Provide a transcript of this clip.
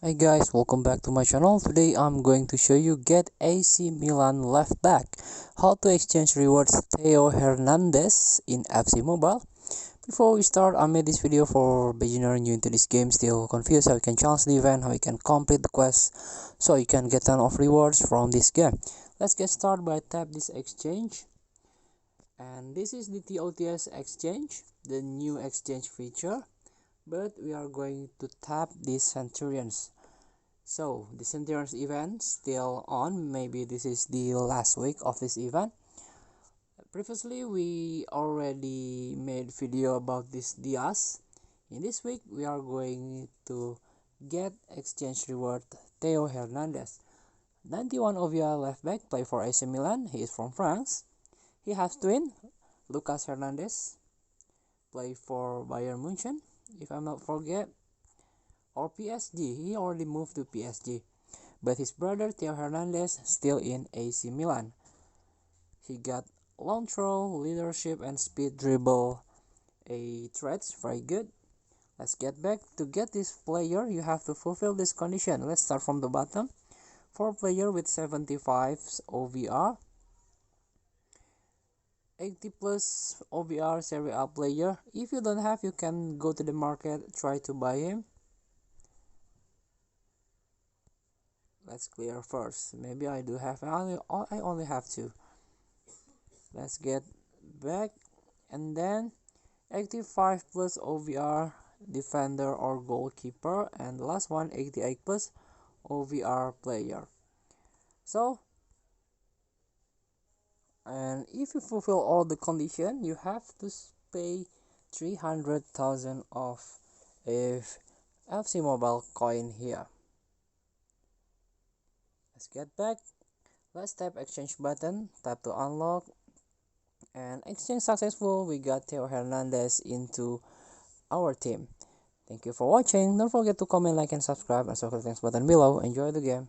Hey guys, welcome back to my channel. Today I'm going to show you get AC Milan left back, how to exchange rewards Theo Hernandez in FC Mobile. Before we start, I made this video for beginner new into this game, still confused how you can challenge the event, how you can complete the quest, so you can get ton of rewards from this game. Let's get started by tap this exchange, and this is the TOTS exchange, the new exchange feature. But we are going to tap these centurions. So the Centurions event still on. Maybe this is the last week of this event. Previously we already made video about this Diaz. In this week we are going to get exchange reward Theo Hernandez. 91 OVR left back, play for AC Milan. He is from France. He has twin Lucas Hernandez, play for Bayern Munchen, if I'm not forget, or PSG. He already moved to PSG. But his brother Theo Hernandez still in AC Milan. He got long throw, leadership, and speed dribble traits, very good. Let's get back. To get this player, you have to fulfill this condition. Let's start from the bottom. For player with 75 OVR, 80 plus OVR Serie A player. If you don't have, you can go to the market, try to buy him. Let's clear first. Maybe I do have, I only have two. Let's get back, and then 85 plus OVR defender or goalkeeper, and the last one 88 plus OVR player. So, and if you fulfill all the condition, you have to pay 300,000 of if FC Mobile coin here. Let's get back. Let's tap exchange button, tap to unlock, and exchange successful. We got Theo Hernandez into our team. Thank you for watching. Don't forget to comment, like, and subscribe, and also click the thanks button below. Enjoy the game.